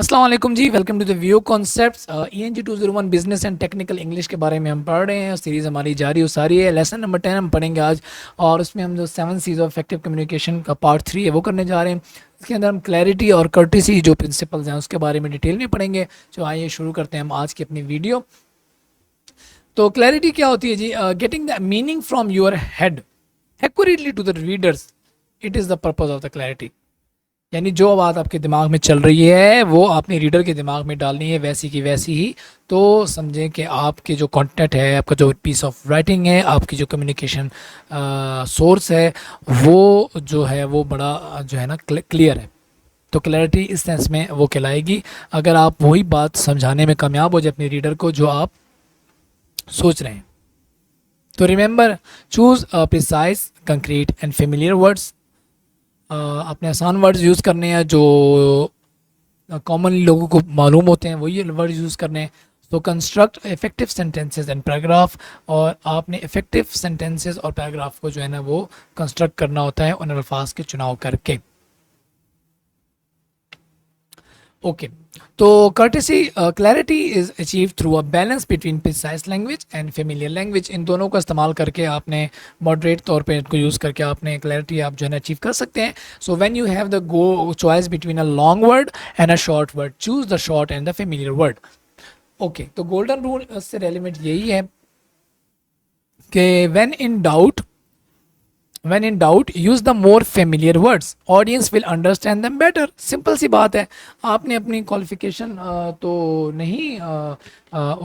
अस्सलाम वालेकुम जी, welcome to the view concepts. ENG 201 business and technical English के बारे में हम पढ़ रहे हैं। सीरीज़ हमारी जारी और सारी है। लेसन नंबर 10 हम पढ़ेंगे आज, और उसमें हम जो 7 सीज ऑफ इफेक्टिव कम्युनिकेशन का पार्ट 3 है वो करने जा रहे हैं। इसके अंदर हम क्लैरिटी और कर्टिसी जो प्रिंसिपल्स हैं उसके बारे में डिटेल में पढ़ेंगे। तो आइए शुरू करते हैं हम आज की अपनी वीडियो। तो क्लैरिटी क्या होती है जी? Getting the meaning from your head accurately to the readers, it is the purpose of the clarity. यानी जो बात आपके दिमाग में चल रही है वो आपने रीडर के दिमाग में डालनी है, वैसी की वैसी ही। तो समझें कि आपके जो कंटेंट है, आपका जो पीस ऑफ राइटिंग है, आपकी जो कम्युनिकेशन सोर्स है, वो जो है वो बड़ा जो है ना क्लियर है। तो क्लैरिटी इस सेंस में वो कहलाएगी अगर आप वही बात समझाने में कामयाब हो जाए अपने रीडर को जो आप सोच रहे हैं। तो remember, choose precise, concrete and familiar words. अपने आसान वर्ड्स यूज़ करने हैं जो कॉमनली लोगों को मालूम होते हैं, वही वर्ड यूज़ करने हैं। तो construct effective sentences and paragraph, और आपने इफेक्टिव सेंटेंसेस और पैराग्राफ को जो है ना वो कंस्ट्रक्ट करना होता है उन अल्फाज के चुनाव करके। ओके, तो courtesy clarity is achieve through a balance between precise language and familiar language. इन दोनों का इस्तेमाल करके आपने मॉडरेट तौर पे इनको यूज़ करके आपने क्लैरिटी आप जो है ना अचीव कर सकते हैं। So when you have the go choice between a long word and a short word, choose the short and the familiar word. Okay, तो गोल्डन रूल से रेलिवेंट यही है कि when in doubt use the more familiar words, audience will understand them better। Simple सी बात है। आपने अपनी क्वालिफिकेशन तो नहीं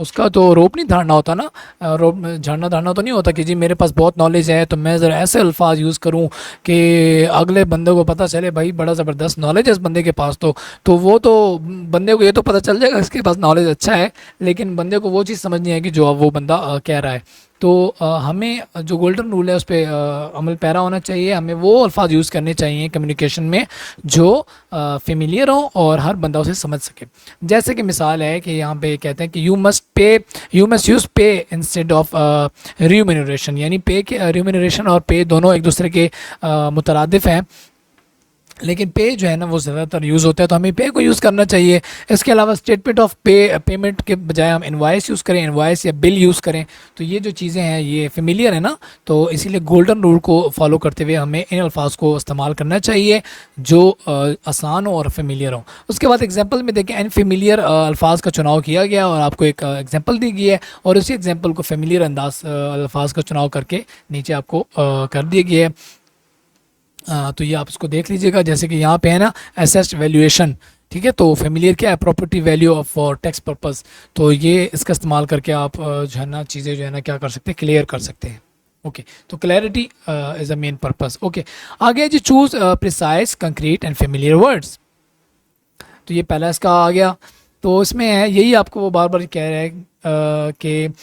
उसका तो रोप नहीं धारना होता ना। रोप झाड़ना धारना तो नहीं होता कि जी मेरे पास बहुत नॉलेज है तो मैं ज़रा ऐसे अल्फाज यूज़ करूं कि अगले बंदे को पता चले भाई बड़ा ज़बरदस्त नॉलेज है इस बंदे के पास। तो वो तो बंदे को ये तो पता चल जाएगा इसके पास नॉलेज अच्छा है, लेकिन बंदे को वो चीज़ समझनी है कि जो अब वो बंदा कह रहा है। तो हमें जो गोल्डन रूल है उस पर अमल पैरा होना चाहिए। हमें वो अल्फाज यूज़ करने चाहिए कम्युनिकेशन में जो फेमिलियर हो और हर बंदा उसे समझ सके। जैसे कि मिसाल है कि यहाँ पे कहते हैं कि यू मस्ट यूज़ पे इंस्टेड ऑफ रिम्यूनरेशन। यानी पे के रिम्यूनरेशन और पे दोनों एक दूसरे के मुतरादिफ हैं, लेकिन पे जो है ना वो ज़्यादातर यूज़ होता है, तो हमें पे को यूज़ करना चाहिए। इसके अलावा स्टेटमेंट ऑफ पेमेंट के बजाय हम इनवॉइस यूज़ करें, इनवॉइस या बिल यूज़ करें। तो ये जो चीज़ें हैं ये फेमिलियर है ना, तो इसीलिए गोल्डन रूल को फॉलो करते हुए हमें इन अल्फाज को इस्तेमाल करना चाहिए जो आसान हो और फेमिलियर हो। उसके बाद एग्जाम्पल में देखें, अनफेमिलियर अल्फाज का चुनाव किया गया और आपको एक एग्जाम्पल दी गई है, और उसी एग्जाम्पल को फेमिलियर अंदाज अल्फाज का चुनाव करके नीचे आपको कर दिया गया है। तो ये आप इसको देख लीजिएगा। जैसे कि यहाँ पे है ना असेस्ड वैल्यूएशन, ठीक है। तो फेमिलियर क्या है? Property value of for tax purpose. तो ये इसका इस्तेमाल करके आप जो है ना चीज़ें जो है ना क्या कर सकते हैं, क्लियर कर सकते हैं। ओके, तो clarity is a main purpose. Okay, आगे जी, choose precise, concrete and familiar words. तो ये पहला इसका आ गया। तो इसमें है यही आपको वो बार बार कह रहा है कि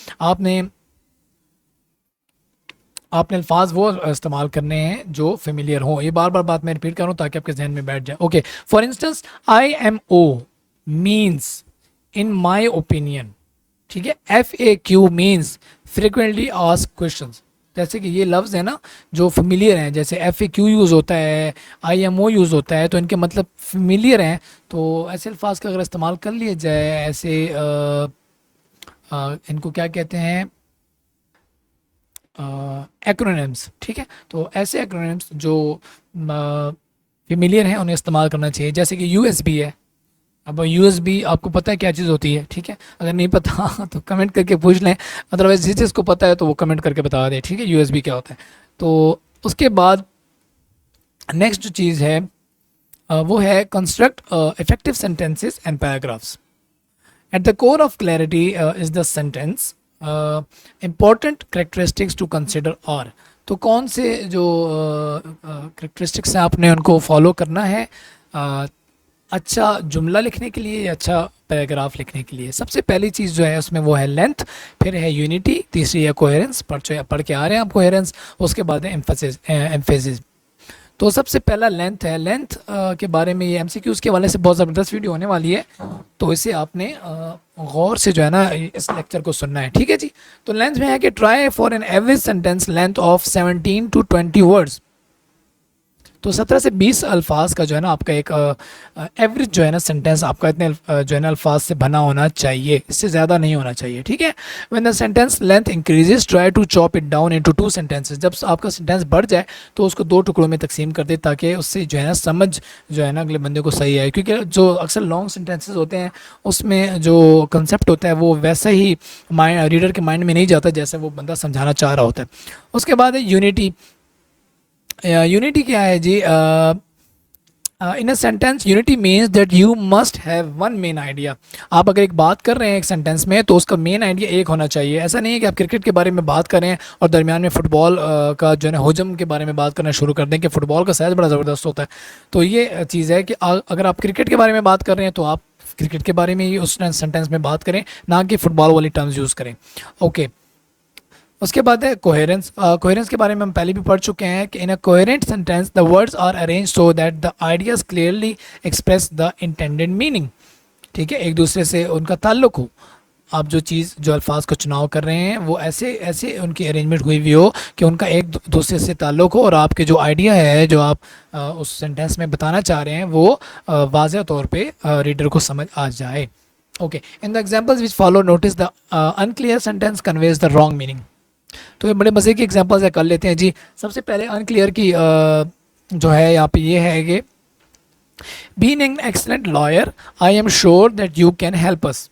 आपने अल्फाज वो इस्तेमाल करने हैं जो फेमिलियर हों। ये बार बार बात मैं रिपीट कर रहा हूँ ताकि आपके जहन में बैठ जाए। Okay, for instance IMO means in my opinion, ठीक है। FAQ means frequently asked questions. जैसे कि ये लफ्ज़ है ना जो फेमिलियर हैं, जैसे FAQ यूज़ होता है, IMO यूज़ होता है, तो इनके मतलब फेमिलियर हैं। तो ऐसे अल्फाज का अगर इस्तेमाल कर लिया जाए, ऐसे इनको क्या कहते हैं, एक्रोनिम्स, ठीक है। तो ऐसे एक्रोनिम्स जो फेमिलियर हैं उन्हें इस्तेमाल करना चाहिए। जैसे कि USB है। अब USB आपको पता है क्या चीज़ होती है, ठीक है। अगर नहीं पता तो कमेंट करके पूछ लें, अदरवाइज जिस चीज़ को पता है तो वो कमेंट करके बता दें, ठीक है, USB क्या होता है। तो उसके बाद नेक्स्ट जो चीज़ है वो है construct effective sentences and paragraphs. At the core of clarity is the sentence. Important characteristics to consider are, तो कौन से जो करेक्टरिस्टिक्स हैं आपने उनको फॉलो करना है अच्छा जुमला लिखने के लिए या अच्छा पैराग्राफ लिखने के लिए। सबसे पहली चीज़ जो है उसमें वो है लेंथ, फिर है यूनिटी, तीसरी है कोहेरेंस, पढ़ के आ रहे हैं आप कोहेरेंस, उसके बाद है एम्फेसिस। तो सबसे पहला लेंथ है। लेंथ के बारे में ये MCQs के वाले से बहुत ज़बरदस्त वीडियो होने वाली है, तो इसे आपने गौर से जो है ना इस लेक्चर को सुनना है, ठीक है जी। तो लेंथ में है कि try for an average sentence length of 17 to 20 words. तो 17 से 20 अल्फाज का जो है ना आपका एक एवरेज जो है ना सेंटेंस आपका इतने जो है ना अल्फाज से बना होना चाहिए, इससे ज़्यादा नहीं होना चाहिए, ठीक है। When the sentence length increases try to chop it down into 2 sentences. जब आपका सेंटेंस बढ़ जाए तो उसको 2 टुकड़ों में तकसीम कर दे, ताकि उससे जो है ना समझ जो है ना अगले बंदे को सही आए, क्योंकि जो अक्सर लॉन्ग सेंटेंसेस होते हैं उसमें जो कंसेप्ट होता है वो वैसा ही माइंड रीडर के माइंड में नहीं जाता जैसे वो बंदा समझाना चाह रहा होता है। उसके बाद है यूनिटी। यूनिटी क्या है जी? In a sentence unity means that you must have one main idea. आप अगर एक बात कर रहे हैं एक सेंटेंस में तो उसका मेन आइडिया एक होना चाहिए। ऐसा नहीं है कि आप क्रिकेट के बारे में बात करें और दरमियान में फुटबॉल का जो है ना हुजम के बारे में बात करना शुरू कर दें कि फ़ुटबॉल का साइज़ बड़ा ज़बरदस्त होता है। तो ये चीज़ है कि अगर आप क्रिकेट के बारे में बात कर रहे हैं तो आप क्रिकेट के बारे में ही उस सेंटेंस में बात करें, ना कि फुटबॉल वाली टर्म्स यूज़ करें। ओके, उसके बाद है कोहेरेंस। कोहेरेंस के बारे में हम पहले भी पढ़ चुके हैं कि in a coherent sentence the words are arrange so that the ideas clearly express the intended meaning. ठीक है, एक दूसरे से उनका ताल्लुक हो। आप जो चीज़ जो अल्फाज का चुनाव कर रहे हैं वो ऐसे ऐसे उनकी अरेंजमेंट हुई हुई हो कि उनका एक दूसरे से ताल्लुक हो और आपके जो आइडिया है जो आप उस सेंटेंस में बताना चाह रहे हैं वो वाज़ेह तौर पे रीडर को समझ आ जाए। Okay, in the examples which follow notice the unclear sentence conveys the wrong meaning. तो ये बड़े मज़े की एग्जांपल्स है, कर लेते हैं जी। सबसे पहले अनक्लियर की जो है यहाँ पे ये है कि being an excellent lawyer I am sure that you can help us.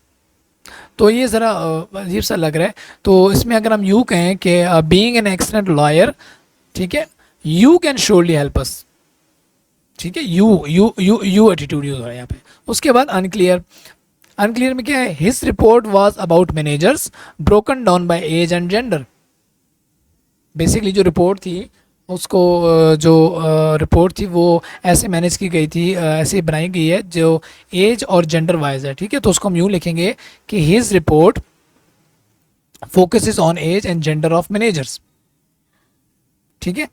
तो ये ज़रा अजीब सा लग रहा है। तो इसमें अगर हम यूँ कहें कि बीइंग एन एक्सलेंट लॉयर, ठीक है, you can surely help us, ठीक है, you you you you attitude use हो रहा है यहाँ पे। उसके बाद अनक्लियर। अनक्लियर में क्या है? His report was about managers broken down by age and gender. Basically जो रिपोर्ट थी उसको जो रिपोर्ट थी वो ऐसे मैनेज की गई थी, ऐसे बनाई गई है जो एज और जेंडर वाइज है, ठीक है। तो उसको हम यूँ लिखेंगे कि his report focuses on age and gender of managers, ठीक है।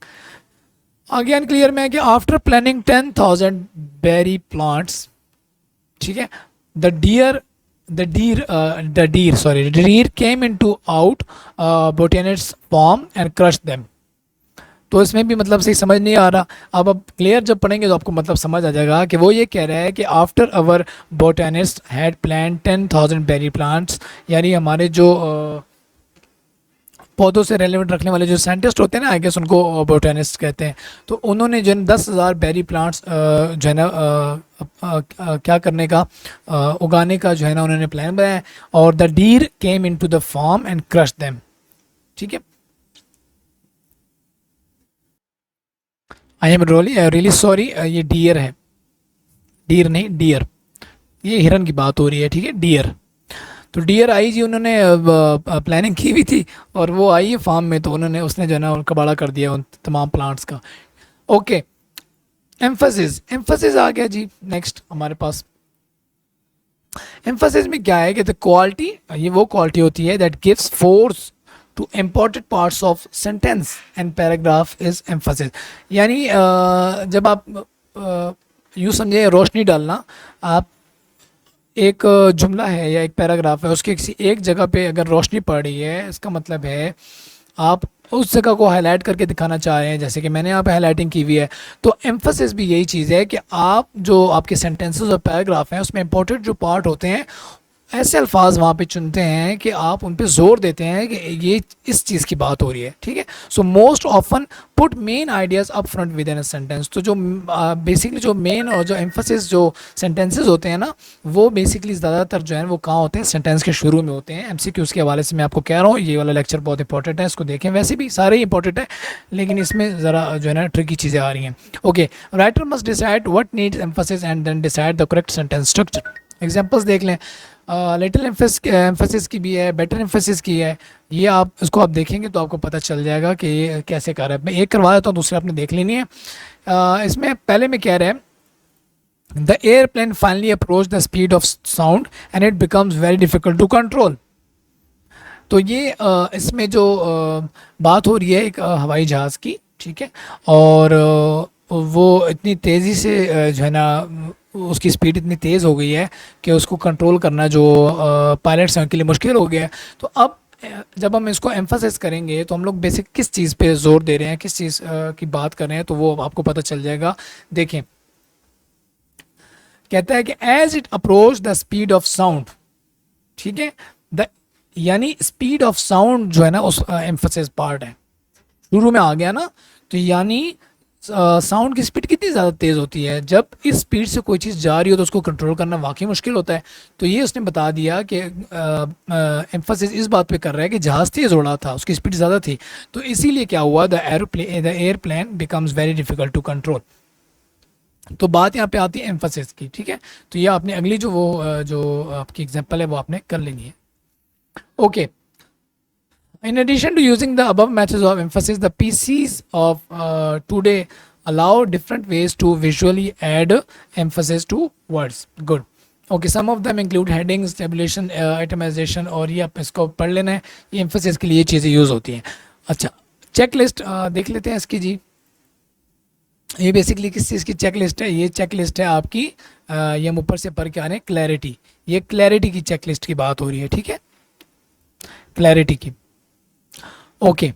आगे अनक्लियर में है कि आफ्टर प्लानिंग 10,000 बेरी प्लांट्स, ठीक है, the deer came into out botanist's farm and crushed them। तो इसमें भी मतलब सही समझ नहीं आ रहा। अब क्लियर जब पढ़ेंगे तो आपको मतलब समझ आ जाएगा कि वो ये कह रहा है कि after our botanist had plant 10,000 berry plants, यानी हमारे जो पौधों से रेलेवेंट रखने वाले जो साइंटिस्ट होते हैं ना, आई गेस उनको बोटेनिस्ट कहते हैं। तो उन्होंने जो है 10,000 बेरी प्लांट्स जो है ना क्या करने का, उगाने का जो है ना उन्होंने प्लान बनाया। और the deer came into the farm and crush them, ठीक है। आई एम रियली सॉरी, ये डियर है, डीर नहीं डियर, ये हिरन की बात हो रही है, ठीक है, डियर। तो डियर आई जी, उन्होंने प्लानिंग की हुई थी और वो आई है फार्म में, तो उन्होंने उसने जो है ना उनका बड़ा कर दिया उन तमाम प्लांट्स का। Okay, emphasis. एम्फसिस आ गया जी नेक्स्ट हमारे पास। एम्फसिस में क्या है कि द क्वालिटी, ये वो क्वालिटी होती है that gives force to important parts of sentence and paragraph is emphasis. यानी जब आप यूँ समझे रोशनी डालना, आप एक जुमला है या एक पैराग्राफ है उसके किसी एक जगह पे अगर रोशनी पड़ रही है, इसका मतलब है आप उस जगह को हाईलाइट करके दिखाना चाह रहे हैं, जैसे कि मैंने यहाँ पे हाईलाइटिंग की हुई है। तो एम्फसिस भी यही चीज़ है कि आप जो आपके सेंटेंसेस और पैराग्राफ हैं उसमें इंपॉर्टेंट जो पार्ट होते हैं ऐसे अल्फाज वहाँ पे चुनते हैं कि आप उन पे जोर देते हैं कि ये इस चीज़ की बात हो रही है, ठीक है। So most often put main ideas up front with in a sentence. तो जो बेसिकली जो मेन और जो एम्फसिस जो सेंटेंसेस होते हैं ना, वो बेसिकली ज़्यादातर जो है वो कहाँ होते हैं? सेंटेंस के शुरू में होते हैं। एमसीक्यूज़ के हवाले से मैं आपको कह रहा हूँ, ये वाला लेक्चर बहुत इंपॉर्टेंट है, इसको देखें। वैसे भी सारे ही इंपॉर्टेंट है लेकिन इसमें ज़रा जो है ना ट्रिकी चीज़ें आ रही हैं। Okay, writer must decide what needs emphasis and then decide the correct sentence structure. Examples देख लें। लिटिल एम्फसिस की भी है, बेटर एम्फसिस की है। ये आप इसको आप देखेंगे तो आपको पता चल जाएगा कि ये कैसे कर रहा है। मैं एक करवा देता हूँ, दूसरे आपने देख लेनी है। इसमें पहले में कह रहे हैं the airplane finally approach the speed of sound and it becomes very difficult to control. तो ये इसमें जो बात हो रही है एक हवाई जहाज़ की, ठीक है, और वो इतनी तेज़ी से जो है ना उसकी स्पीड इतनी तेज़ हो गई है कि उसको कंट्रोल करना जो पायलट्स हैं उनके लिए मुश्किल हो गया है। तो अब जब हम इसको एम्फासिस करेंगे तो हम लोग बेसिक किस चीज़ पे जोर दे रहे हैं, किस चीज़ की बात कर रहे हैं, तो वो आपको पता चल जाएगा। देखें, कहता है कि as it approach the speed of sound, ठीक है, द यानी स्पीड ऑफ साउंड जो है ना उस एम्फोसिस पार्ट है, शुरू में आ गया ना, तो यानी साउंड की स्पीड कितनी ज़्यादा तेज़ होती है, जब इस स्पीड से कोई चीज़ जा रही हो तो उसको कंट्रोल करना वाकई मुश्किल होता है। तो ये उसने बता दिया कि एम्फोसिस इस बात पे कर रहा है कि जहाज़ तेज़ उड़ा था, उसकी स्पीड ज़्यादा थी, तो इसीलिए क्या हुआ, the airplane becomes very difficult to control. तो बात यहाँ पे आती है एम्फोसिस की, ठीक है। तो ये आपने अगली जो जो आपकी एग्जांपल है वो आपने कर लेनी है। Okay, in addition to using the above methods of emphasis, the PCs of today allow different ways to visually add emphasis to words. Good. Okay, some of them include headings, tabulation, itemization, और ये आप इसको पढ़ लेना है, ये emphasis के लिए ये चीज़ें यूज़ होती हैं। अच्छा, चेक लिस्ट देख लेते हैं इसकी जी। ये बेसिकली किस चीज़ की चेक लिस्ट है, ये चेक लिस्ट है आपकी, ये हम ऊपर से पढ़ के आ रहे हैं, क्लैरिटी, ये क्लैरिटी की चेक लिस्ट की बात हो रही है, ठीक है, क्लैरिटी की। ओके,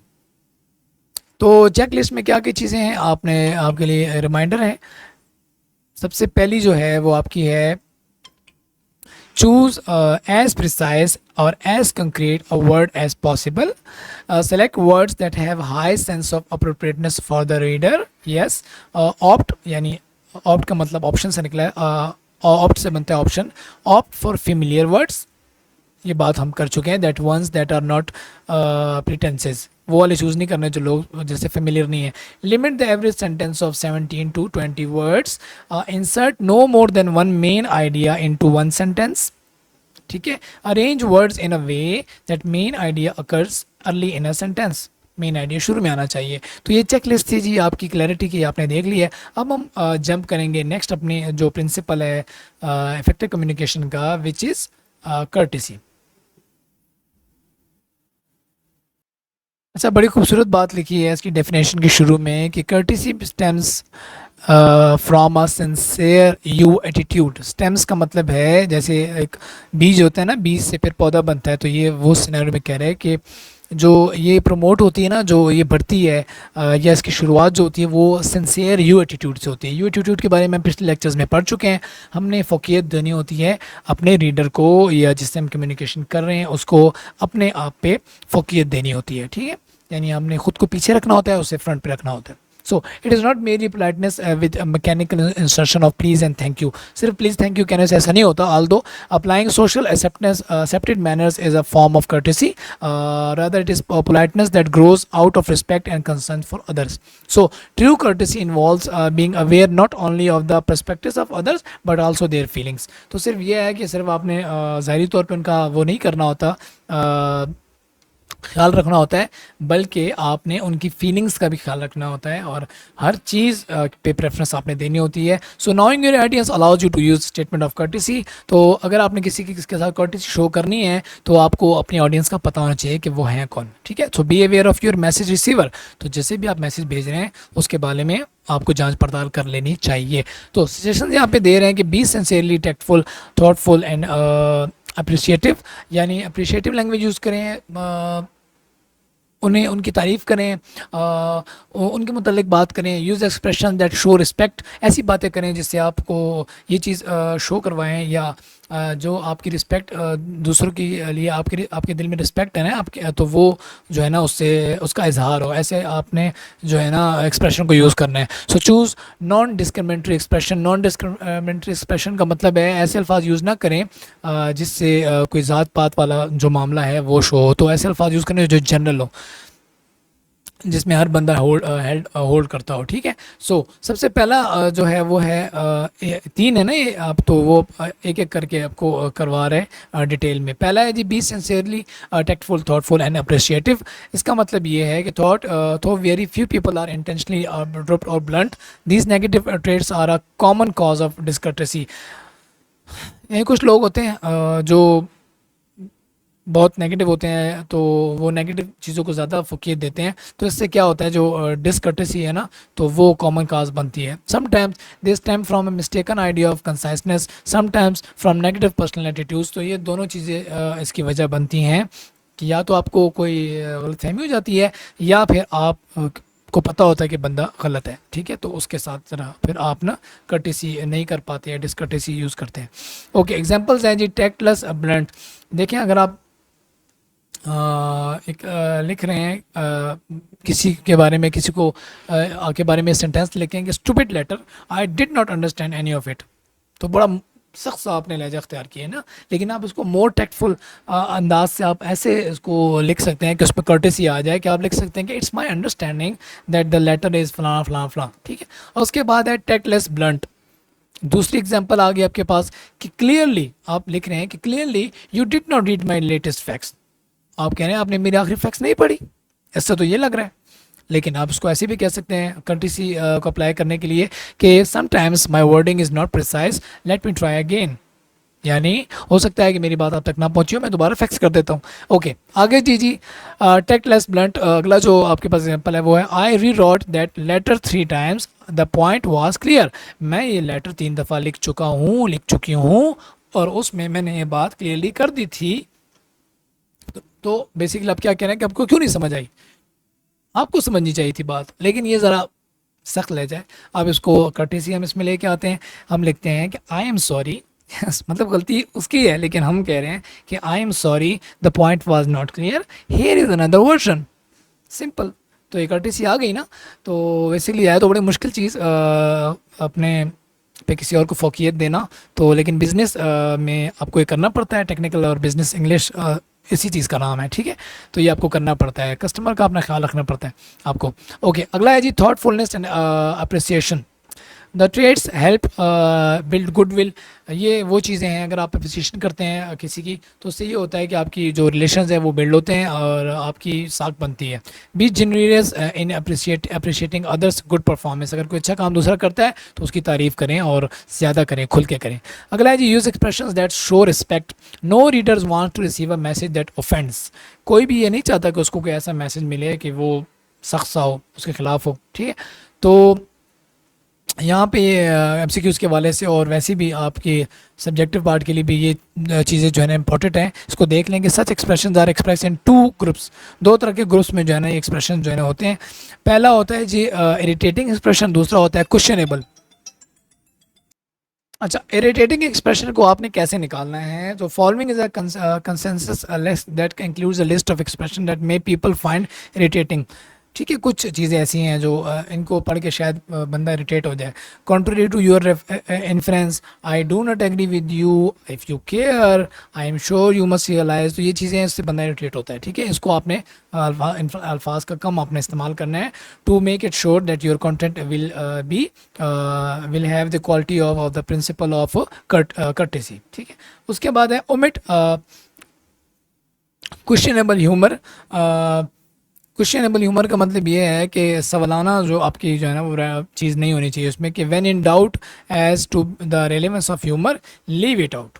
तो चेक लिस्ट में क्या क्या चीज़ें हैं, आपने आपके लिए रिमाइंडर है। सबसे पहली जो है वो आपकी है, चूज एज प्रिसाइज और as concrete a word as possible, select words that have high sense of appropriateness for the reader. Yes, opt, यानी ऑप्ट का मतलब ऑप्शन से निकला है, ऑप्ट से बनता है option, opt for familiar words, ये बात हम कर चुके हैं, that once that are not pretences, वो वाले चूज़ नहीं करने जो लोग जैसे फेमिलियर नहीं है। Limit the average sentence of 17 to 20 words, insert no more than one main idea into one sentence, ठीक है। Arrange words in a way that main idea occurs early in a sentence, main idea शुरू में आना चाहिए। तो ये check list थी जी आपकी क्लैरिटी की, आपने देख ली है। अब हम जंप करेंगे नेक्स्ट अपनी जो प्रिंसिपल है इफेक्टिव कम्युनिकेशन का, विच इज़ कर्टिसी। अच्छा, बड़ी खूबसूरत बात लिखी है इसकी डेफिनेशन के शुरू में कि courtesy stems from a sincere you attitude. Stems का मतलब है जैसे एक बीज होता है ना, बीज से फिर पौधा बनता है, तो ये वो सिनेरियो में कह रहे हैं कि जो ये प्रमोट होती है ना, जो ये बढ़ती है या इसकी शुरुआत जो होती है वो सिंसेयर यू एटीट्यूड से होती है। यू एटीट्यूड के बारे में हम पिछले लेक्चर्स में पढ़ चुके हैं। हमने फोकियत देनी होती है अपने रीडर को, या जिससे हम कम्युनिकेशन कर रहे हैं उसको अपने आप पे फोकियत देनी होती है, ठीक है, यानी हमने खुद को पीछे रखना होता है, उसे फ्रंट पे रखना होता है। सो इट इज़ नॉट मेरी politeness with mechanical insertion of please and thank you. सिर्फ प्लीज़ थैंक यू कहने से ऐसा नहीं होता, although applying social accepted manners is a form of courtesy, rather it is politeness that grows out of respect and concern for others. So true courtesy involves being aware not only of the perspectives of others but also their feelings. तो सिर्फ ये है कि सिर्फ आपने ज़ाहिरी तौर पे उनका वो नहीं करना होता, ख्याल रखना होता है, बल्कि आपने उनकी फीलिंग्स का भी ख्याल रखना होता है, और हर चीज़ पे प्रेफरेंस आपने देनी होती है। So knowing your ideas allows you to use statement of courtesy. तो अगर आपने किसके साथ कर्टिसी शो करनी है तो आपको अपनी ऑडियंस का पता होना चाहिए कि वो हैं कौन, ठीक है। So be aware of your message receiver, तो जैसे भी आप मैसेज भेज रहे हैं उसके बारे में आपको जांच पड़ताल कर लेनी चाहिए। तो सजेशन यहाँ पे दे रहे हैं कि be sincerely tactful, thoughtful and appreciative, यानी अप्रिशिएटिव लैंग्वेज यूज़ करें, उन्हें उनकी तारीफ़ करें, उनके मुतालिक बात करें, use expression that show respect, ऐसी बातें करें जिससे आपको ये चीज़ शो करवाएं, या जो आपकी रिस्पेक्ट दूसरों के लिए आपके दिल में रिस्पेक्ट है ना आपके, तो वो जो है ना उससे उसका इजहार हो, ऐसे आपने जो है ना एक्सप्रेशन को यूज़ करना है। सो choose non discriminatory expression. Non discriminatory expression का मतलब है ऐसे अल्फाज यूज़ ना करें जिससे कोई ज़ात पात वाला जो मामला है वो शो हो, तो ऐसे अल्फाज यूज़ करें जो जनरल हो, जिसमें हर बंदा होल्ड करता हो, ठीक है। सो सबसे पहला जो है वो है तीन है ना ये, आप तो वो एक एक करके आपको करवा रहे हैं डिटेल में। पहला है जी, be sincerely tactful, thoughtful and appreciative. इसका मतलब ये है कि thought very few people are intentionally abrupt और blunt, these negative traits are a common cause of discourtesy. ये कुछ लोग होते हैं जो बहुत नेगेटिव होते हैं, तो वो नेगेटिव चीज़ों को ज़्यादा फोकियत देते हैं, तो इससे क्या होता है जो डिसकर्टेसी है ना, तो वो कॉमन काज बनती है। Sometimes this stem from a mistaken idea of conciseness, sometimes from negative personal attitudes. तो ये दोनों चीज़ें इसकी वजह बनती हैं। कि या तो आपको कोई गलतफहमी हो जाती है, या फिर आप को पता होता है कि बंदा गलत है, ठीक है, तो उसके साथ ज़रा फिर आप ना कर्टेसी नहीं कर पाते हैं, डिसकर्टेसी यूज़ करते हैं। ओके, एग्जांपल्स हैं जी, टैक्टलेस, ब्लंट। देखें, अगर आप एक लिख रहे हैं किसी के बारे में, किसी को के बारे में सेंटेंस लिखेंगे, stupid letter, I did not understand any of it, तो बड़ा सख्त सा आपने लहजा अख्तियार किया है ना। लेकिन आप इसको मोर टैक्टफुल अंदाज से आप ऐसे इसको लिख सकते हैं कि उसमें कर्टेसी आ जाए, कि आप लिख सकते हैं कि it's my understanding that the letter is फलाना फलाना फलाना, ठीक है। और उसके बाद है टैक्टलेस, ब्लंट। दूसरी एग्जांपल आ गई आपके पास कि क्लियरली, आप लिख रहे हैं कि clearly you did not read my latest facts, आप कह रहे हैं आपने मेरी आखिरी फैक्ट्स नहीं पढ़ी, ऐसा तो ये लग रहा है। लेकिन आप उसको ऐसे भी कह सकते हैं कंट्रीसी को अप्लाई करने के लिए कि sometimes my wording is not precise, let me try again, यानी हो सकता है कि मेरी बात आप तक ना पहुंची हो, मैं दोबारा फैक्स कर देता हूँ। ओके, आगे जी टेक्टलेस, ब्लंट। अगला जो आपके पास एग्जाम्पल है वो है, I rewrote that letter 3 times, the point was clear. मैं ये लेटर 3 दफ़ा लिख चुकी हूँ और उसमें मैंने ये बात क्लियरली कर दी थी। तो बेसिकली आप क्या कह रहे हैं कि आपको क्यों नहीं समझ आई, आपको समझनी चाहिए थी बात, लेकिन ये ज़रा सख्त ले जाए। अब इसको कर्टेसी हम इसमें लेके आते हैं, हम लिखते हैं कि आई एम सॉरी, मतलब गलती उसकी है, लेकिन हम कह रहे हैं कि I am sorry the point was not clear, here is another version, simple. तो एक कर्टेसी आ गई ना। तो बेसिकली है तो बड़ी मुश्किल चीज़ अपने पे किसी और को फोकियत देना, तो लेकिन बिज़नेस में आपको ये करना पड़ता है, टेक्निकल और बिज़नेस इंग्लिश इसी चीज़ का नाम है, ठीक है। तो ये आपको करना पड़ता है, कस्टमर का अपना ख्याल रखना पड़ता है आपको। ओके, अगला है जी thoughtfulness and appreciation. The traits help build goodwill. ये वो चीज़ें हैं, अगर आप अप्रिसिएशन करते हैं किसी की, तो उससे ये होता है कि आपकी जो रिलेशंस है वो बिल्ड होते हैं और आपकी साख बनती है। बी जनरस इन अप्रिशिएटिंग अदर्स गुड परफॉर्मेंस। अगर कोई अच्छा काम दूसरा करता है तो उसकी तारीफ़ करें और ज़्यादा करें, खुल के करें। अगला है जी use expressions that show respect. No readers want to receive a message that offends. कोई भी ये नहीं चाहता कि उसको कोई ऐसा मैसेज मिले कि वो सख्त सा हो, उसके खिलाफ हो, ठीक है। तो यहाँ पे एमसीक्यूज़ के वाले से और वैसे भी आपके सब्जेक्टिव पार्ट के लिए भी ये चीज़ें जो है ना इंपॉर्टेंट हैं। इसको देख लेंगे, such expression are express in 2 groups. 2 तरह के ग्रुप्स में जो है ना ये एक्सप्रेशन जो है ना होते हैं। पहला होता है जी इरिटेटिंग एक्सप्रेशन, दूसरा होता है क्वेश्चनेबल। अच्छा, इरिटेटिंग एक्सप्रेशन को आपने कैसे निकालना है, तो following is a consensus list that includes a list of expression that may people find irritating. ठीक है, कुछ चीज़ें ऐसी हैं जो इनको पढ़ के शायद बंदा इरिटेट हो जाए। Contrary to your inference, I do not agree with you, if you care, I am sure you must realise. तो ये चीज़ें, इससे बंदा इरिटेट होता है, ठीक है। इसको आपने अल्फाज का कम आपने इस्तेमाल करना है, to make it sure that your content will have the quality of the principle of courtesy, ठीक है। उसके बाद है omit questionable humour. Questionable humour का मतलब ये है कि सवालाना जो आपकी जो है ना वो चीज़ नहीं होनी चाहिए उसमें, कि when in doubt as to the relevance of humour, leave it out.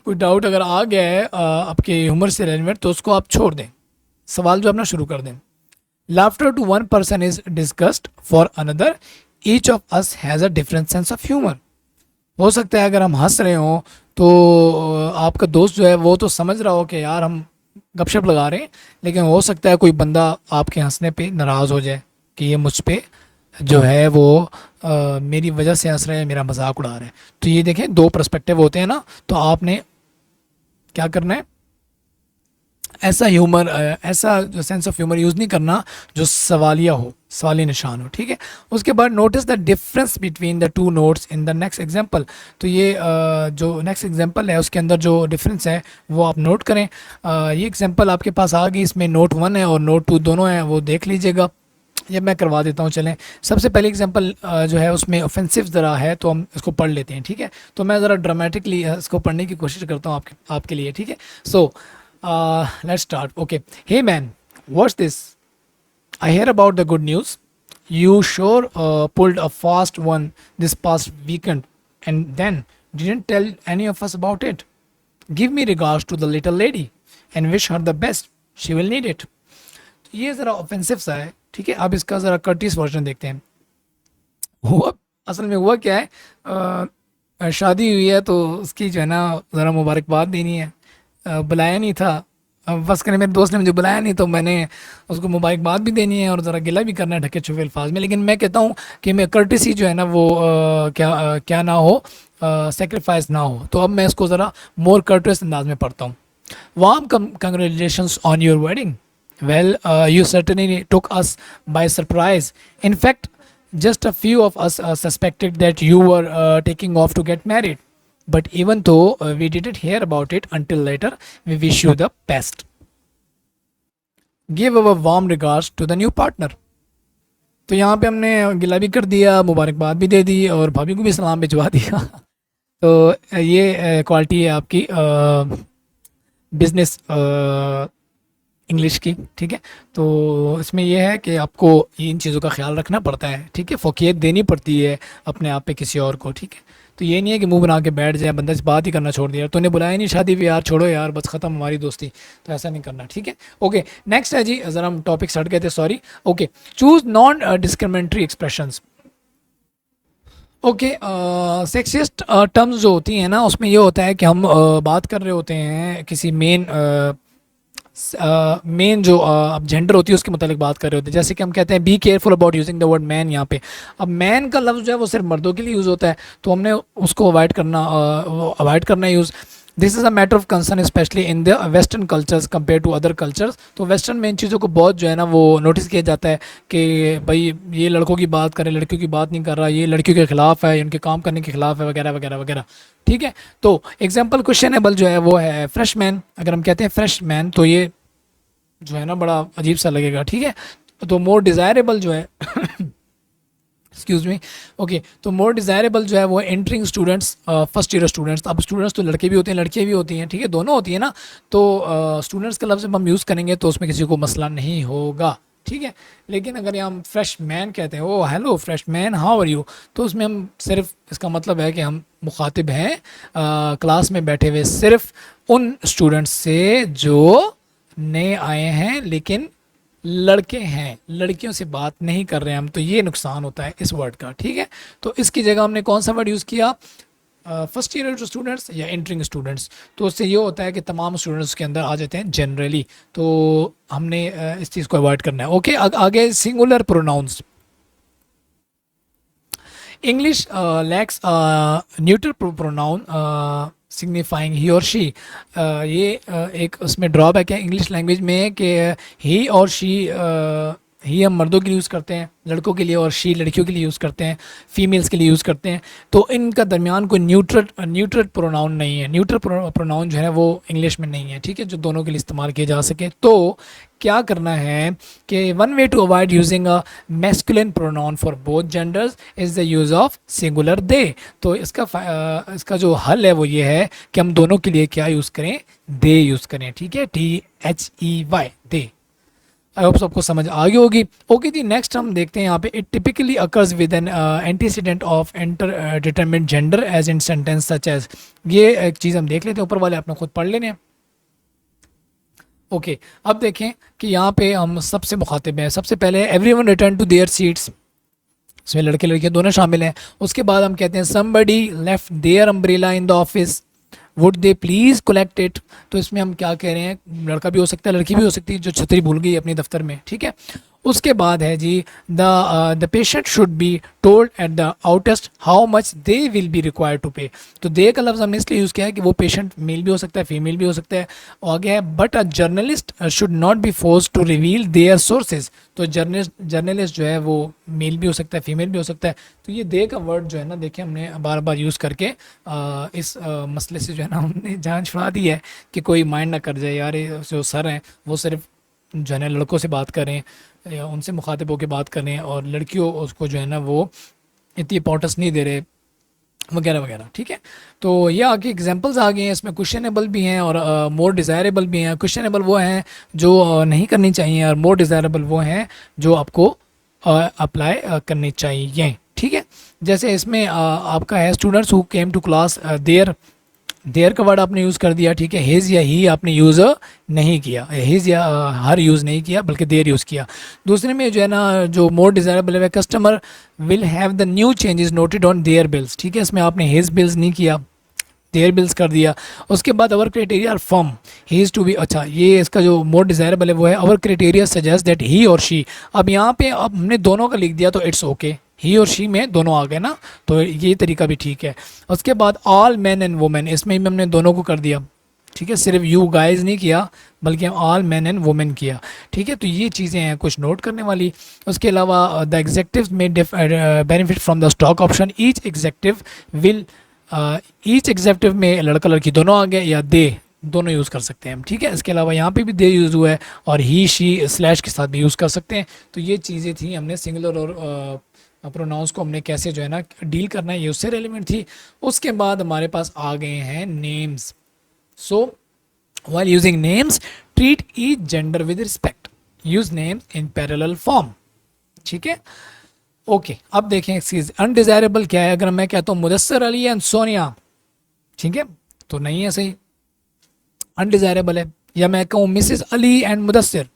कोई डाउट अगर आ गया है आपके ह्यूमर से रेलेवेंट, तो उसको आप छोड़ दें, सवाल जो अपना शुरू कर दें। Laughter to one person is discussed for another, each of us has a different sense of humour. हो सकता है अगर हम हंस रहे हों तो आपका दोस्त जो है वो तो समझ रहा हो कि यार हम गपशप लगा रहे हैं, लेकिन हो सकता है कोई बंदा आपके हंसने पे नाराज़ हो जाए कि ये मुझ पे जो है वो मेरी वजह से हंस रहे हैं, मेरा मजाक उड़ा रहे हैं। तो ये देखें, 2 पर्सपेक्टिव होते हैं ना, तो आपने क्या करना है, ऐसा ह्यूमर, ऐसा जो सेंस ऑफ ह्यूमर यूज़ नहीं करना जो सवालिया हो, सवाली निशान हो, ठीक है। उसके बाद notice the difference between the 2 notes in the next example. तो ये जो नेक्स्ट एग्जांपल है उसके अंदर जो डिफरेंस है वो आप नोट करें। ये एग्जांपल आपके पास आ गई, इसमें नोट 1 है और नोट 2 दोनों हैं, वो देख लीजिएगा। ये मैं करवा देता हूँ, चलें। सबसे पहले एग्जांपल जो है उसमें ऑफेंसिव ज़रा है, तो हम इसको पढ़ लेते हैं, ठीक है। तो मैं ज़रा ड्रामेटिकली इसको पढ़ने की कोशिश करता हूँ आपके लिए, ठीक है। सो let's start. Okay. Hey man, what's this? I hear about the good news. You sure pulled a fast one this past weekend and then didn't tell any of us about it. Give me regards to the little lady and wish her the best. She will need it. तो ये ज़रा offensive सा है, ठीक है। अब इसका ज़रा कर्टिस वर्जन देखते हैं। हुआ असल में हुआ क्या है, शादी हुई है तो उसकी जो है ना ज़रा मुबारकबाद देनी है। बुलाया नहीं था। अब बस करें मेरे दोस्त ने मुझे बुलाया नहीं तो मैंने उसको मुबारकबाद भी देनी है और ज़रा गिला भी करना है ढके छुपे अल्फाज में। लेकिन मैं कहता हूँ कि मैं कर्टिसी जो है ना वो क्या ना हो, सेक्रीफाइस ना हो। तो अब मैं इसको ज़रा मोर कर्टस अंदाज में पढ़ता हूँ। Warm congratulations on your wedding. Well, you certainly took us by surprise. In fact, just a few of us suspected that you were taking off to get married. But even though we didn't hear about it until later, we wish you the best. Give our warm regards to the new partner. तो यहाँ पे हमने गिला भी कर दिया, मुबारकबाद भी दे दी और भाभी को भी सलाम भिजवा दिया। तो ये क्वालिटी है आपकी बिजनेस इंग्लिश की, ठीक है। तो इसमें यह है कि आपको इन चीज़ों का ख्याल रखना पड़ता है, ठीक है। फ़ोकियत देनी पड़ती है अपने आप पे किसी और को, ठीक है। तो ये नहीं है कि मुंह बना के बैठ जाए, बंदा से बात ही करना छोड़ दिया, तूने बुलाया नहीं शादी भी यार, छोड़ो यार, बस ख़त्म हमारी दोस्ती। तो ऐसा नहीं करना, ठीक है। ओके, नेक्स्ट है जी, ज़रा हम टॉपिक हट गए थे, sorry. Okay, choose non discriminatory expressions. Okay, sexist terms जो होती हैं ना, उसमें ये होता है कि हम बात कर रहे होते हैं किसी मेन जो अब जेंडर होती है उसके मुतालिक बात कर रहे होते हैं। जैसे कि हम कहते हैं be careful about using the word man. यहाँ पे अब मैन का लफ्ज़ जो है वो सिर्फ मर्दों के लिए यूज़ होता है, तो हमने उसको अवॉइड करना use. This is a matter of concern specially in the western cultures compare to other cultures. तो वेस्टर्न में इन चीज़ों को बहुत जो है ना वो नोटिस किया जाता है कि भाई ये लड़कों की बात करे, लड़कियों की बात नहीं कर रहा, ये लड़कियों के ख़िलाफ़ है, उनके काम करने के ख़िलाफ़ है, वगैरह वगैरह वगैरह, ठीक है। तो एग्जाम्पल क्वेश्चनेबल जो है वो है फ्रेश मैन। अगर हम कहते हैं फ्रेश मैन तो ये जो है ना बड़ा अजीब सा लगेगा, ठीक है। तो मोर डिज़ायरेबल जो है एक्सक्यूज़ मी, ओके, तो मोर डिज़ायरेबल जो है वो entering students, first year students. अब स्टूडेंट्स तो लड़के भी होते हैं लड़कियाँ भी होती हैं, ठीक है, दोनों होती है ना। तो स्टूडेंट्स का लफ्ज़ हम यूज़ करेंगे तो उसमें किसी को मसला नहीं होगा, ठीक है। लेकिन अगर हम फ्रेश मैन कहते हैं, oh hello freshman, how are you, तो उसमें हम सिर्फ इसका मतलब है कि हम मुखातिब हैं क्लास में बैठे हुए सिर्फ उन स्टूडेंट्स से जो नए आए हैं लेकिन लड़के हैं, लड़कियों से बात नहीं कर रहे हैं हम। तो ये नुकसान होता है इस वर्ड का, ठीक है। तो इसकी जगह हमने कौन सा वर्ड यूज़ किया, फर्स्ट ईयर स्टूडेंट्स या एंटरिंग स्टूडेंट्स। तो उससे ये होता है कि तमाम स्टूडेंट्स के अंदर आ जाते हैं जनरली। तो हमने इस चीज़ को अवॉइड करना है। ओके, आगे singular pronouns. English lacks neutral pronoun signifying he और शी। ये एक उसमें ड्रॉबैक है इंग्लिश लैंग्वेज में कि ही और शी ही हम मर्दों के लिए यूज़ करते हैं लड़कों के लिए, और शी लड़कियों के लिए यूज़ करते हैं, फीमेल्स के लिए यूज़ करते हैं। तो इनका दरमियान कोई न्यूट्रल प्रोनाउन नहीं है, न्यूट्रल प्रोनाउन जो है वो इंग्लिश में नहीं है, ठीक है, जो दोनों के लिए इस्तेमाल किए जा सके। तो क्या करना है कि one way to avoid using a masculine pronoun for both genders is the use of singular they. तो इसका जो हल है वो ये है कि हम दोनों के लिए क्या यूज़ करें, दे यूज़ करें, ठीक है, THEY, दे। आई होप सबको समझ आ गई होगी। ओके जी, नेक्स्ट हम देखते हैं यहाँ पे, it typically occurs with an antecedent of indeterminate gender as in sentence such as. ये एक चीज़ हम देख लेते हैं, ऊपर वाले आपने खुद पढ़ लेने हैं। ओके, अब देखें कि यहाँ पे हम सबसे मुखातिब हैं। सबसे पहले everyone return to their seats, इसमें लड़के लड़कियाँ दोनों शामिल हैं। उसके बाद हम कहते हैं somebody left their umbrella in the office, would they please collect it. तो इसमें हम क्या कह रहे हैं, लड़का भी हो सकता है लड़की भी हो सकती है जो छतरी भूल गई अपने दफ्तर में, ठीक है। उसके बाद है जी the patient should be told at the outset how much they will be required to pay. तो दे का लफ्ज़ हमने इसलिए यूज़ किया है कि वो पेशेंट मेल भी हो सकता है फीमेल भी हो सकता है। और आगे है but a journalist should not be force to reveal their sources. तो जर्नलिस्ट जो है वो मेल भी हो सकता है फीमेल भी हो सकता है। तो ये दे का वर्ड जो है ना, देखिए हमने बार बार यूज़ करके इस मसले से जो है ना हमने जान छुड़ा दी है कि कोई माइंड ना कर जाए यार ये जो सर हैं वो सिर्फ जो है ना लड़कों से बात करें या उनसे मुखातिब होकर बात करें, और लड़कियों उसको जो है ना वो इतनी इंपॉर्टेंस नहीं दे रहे वगैरह वगैरह, ठीक है। तो ये आगे एग्जांपल्स आ गए हैं, इसमें क्वेश्चनेबल भी हैं और मोर डिज़ायरेबल भी हैं। क्वेश्चनेबल वो हैं जो नहीं करनी चाहिए, और मोर डिज़ायरेबल वो हैं जो आपको अप्लाई करनी चाहिए, ठीक है। जैसे इसमें आपका है students who came to class, their का वर्ड आपने यूज़ कर दिया, ठीक है। हिज या ही आपने यूज़ नहीं किया, हिज या हर यूज़ नहीं किया बल्कि देयर यूज़ किया। दूसरे में जो है ना जो मोर डिज़ायरेबल है customer will have the new changes noted on their bills, ठीक है। इसमें आपने हिज बिल्स नहीं किया, देयर बिल्स कर दिया। उसके बाद our criteria are firm, he is to be, अच्छा ये इसका जो मोर डिज़ायरेबल है वो है our criteria suggest that he और शी। अब यहाँ पे अब हमने दोनों का लिख दिया तो इट्स ओके, ही और शी में दोनों आ गए ना, तो ये तरीका भी ठीक है। उसके बाद ऑल मैन एंड वुमेन, इसमें भी हमने दोनों को कर दिया, ठीक है, सिर्फ यू गाइज नहीं किया बल्कि हम ऑल मैन एंड वुमेन किया, ठीक है। तो ये चीज़ें हैं कुछ नोट करने वाली। उसके अलावा द एग्जेक्टिव में benefit from the stock option, each executive will, each executive में लड़का लड़की दोनों आ गए या दे दोनों यूज़ कर सकते हैं हम, ठीक है। इसके अलावा यहाँ पे भी दे यूज़ हुआ है और ही शी स्लैश के साथ भी यूज़ कर सकते हैं। तो ये चीज़ें थी, हमने सिंगुलर और प्रोनाउंस को हमने कैसे जो है ना डील करना है, ये उससे रेलिवेंट थी। उसके बाद हमारे पास आ गए हैं names. So while using names treat each gender with respect, use names in parallel form, ठीक है। ओके अब देखें एक्सक्यूज अनडिजायरेबल क्या है। अगर मैं कहता हूँ मुदस्सर अली एंड सोनिया, ठीक है, तो नहीं है सही, अनडिजायरेबल है। या मैं कहूँ मिसेस अली एंड मुदस्सिर,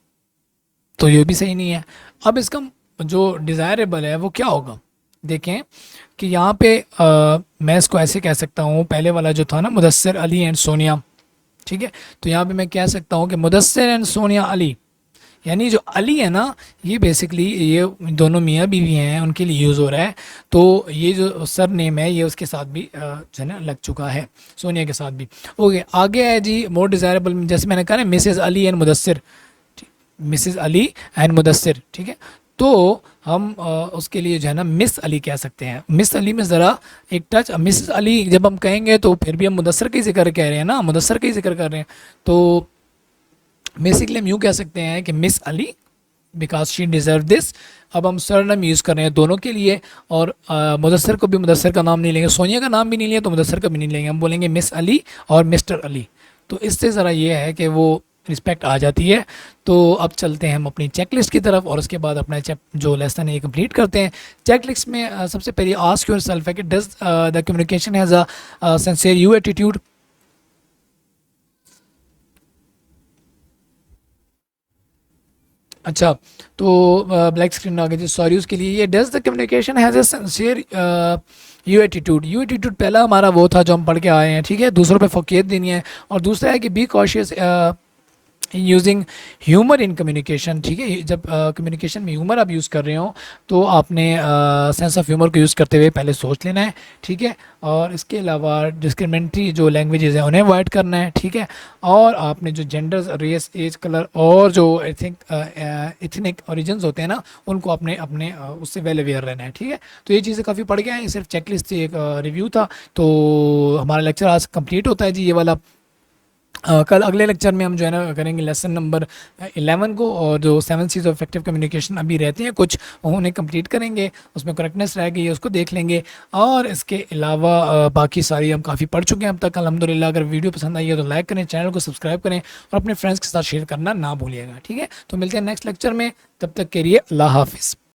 तो ये भी सही नहीं है। अब इसका जो डिज़ायरेबल है वो क्या होगा, देखें कि यहाँ पे मैं इसको ऐसे कह सकता हूँ, पहले वाला जो था ना मुदस्सिर अली एंड सोनिया, ठीक है, तो यहाँ पे मैं कह सकता हूँ कि मुदस्सिर एंड सोनिया अली, यानी जो अली है ना ये बेसिकली ये दोनों मियाँ बीवी हैं उनके लिए यूज़ हो रहा है। तो ये जो सर नेम है ये उसके साथ भी जो है ना लग चुका है, सोनिया के साथ भी। ओके आगे है जी मोर डिज़ायरेबल, जैसे मैंने कहा ना Mrs Ali and Mudassir, Mrs Ali and Mudassir, ठीक है। तो हम उसके लिए जो है ना मिस अली कह सकते हैं। मिस अली में ज़रा एक टच, मिसेस अली जब हम कहेंगे तो फिर भी हम मुदस्सिर का ही जिक्र कह रहे हैं ना, मुदस्सिर का ही जिक्र कर रहे हैं। तो बेसिकली हम यूँ कह सकते हैं कि miss Ali because she deserve this. अब हम सरनेम यूज़ कर रहे हैं दोनों के लिए, और मुदस्सिर को भी मुदस्सिर का नाम नहीं लेंगे, सोनिया का नाम भी नहीं लिया तो मुदस्सिर का भी नहीं लेंगे, हम बोलेंगे मिस अली और मिस्टर अली। तो इससे ज़रा ये है कि वो रिस्पेक्ट आ जाती है। तो अब चलते हैं हम अपनी चेक लिस्ट की तरफ और उसके बाद अपना जो लेसन है ये कंप्लीट करते हैं। चेक लिस्ट में सबसे पहले आस्क योर सेल्फ है कि does the communication has a sincere you attitude. अच्छा तो ब्लैक स्क्रीन आ गई थी, सॉरी उसके लिए। ये does the communication has a sincere you attitude, you attitude पहला हमारा वो था जो हम पढ़ के आए हैं, ठीक है, दूसरों पे फोकियत देनी है। और दूसरा है कि be cautious using humour in communication, ठीक है, जब कम्युनिकेशन में ह्यूमर आप यूज़ कर रहे हो तो आपने सेंस ऑफ ह्यूमर को यूज़ करते हुए पहले सोच लेना है, ठीक है। और इसके अलावा डिस्क्रिमिनेटरी जो लैंग्वेजेस हैं उन्हें अवॉइड करना है, ठीक है। और आपने जो जेंडर्स, रेस, एज, कलर और जो आई थिंक इथनिक ओरिजिन्स होते हैं ना उनको अपने अपने उससे वेल अवेयर रहना है, ठीक है। तो ये चीज़ें काफ़ी पढ़ गए हैं, ये सिर्फ चेकलिस्ट थी, एक रिव्यू था। तो हमारा लेक्चर आज कंप्लीट होता है जी ये वाला। कल अगले लेक्चर में हम जो है ना करेंगे लेसन नंबर 11 को, और जो 7 सीज ऑफ इफेक्टिव कम्युनिकेशन अभी रहते हैं कुछ उन्हें कंप्लीट करेंगे, उसमें करेक्टनेस रह गई है उसको देख लेंगे। और इसके अलावा बाकी सारी हम काफ़ी पढ़ चुके हैं अब तक अल्हम्दुलिल्लाह। अगर वीडियो पसंद आई है तो लाइक करें, चैनल को सब्सक्राइब करें और अपने फ्रेंड्स के साथ शेयर करना ना भूलिएगा, ठीक है। तो मिलते हैं नेक्स्ट लेक्चर में, तब तक के लिए अल्लाह हाफिज़।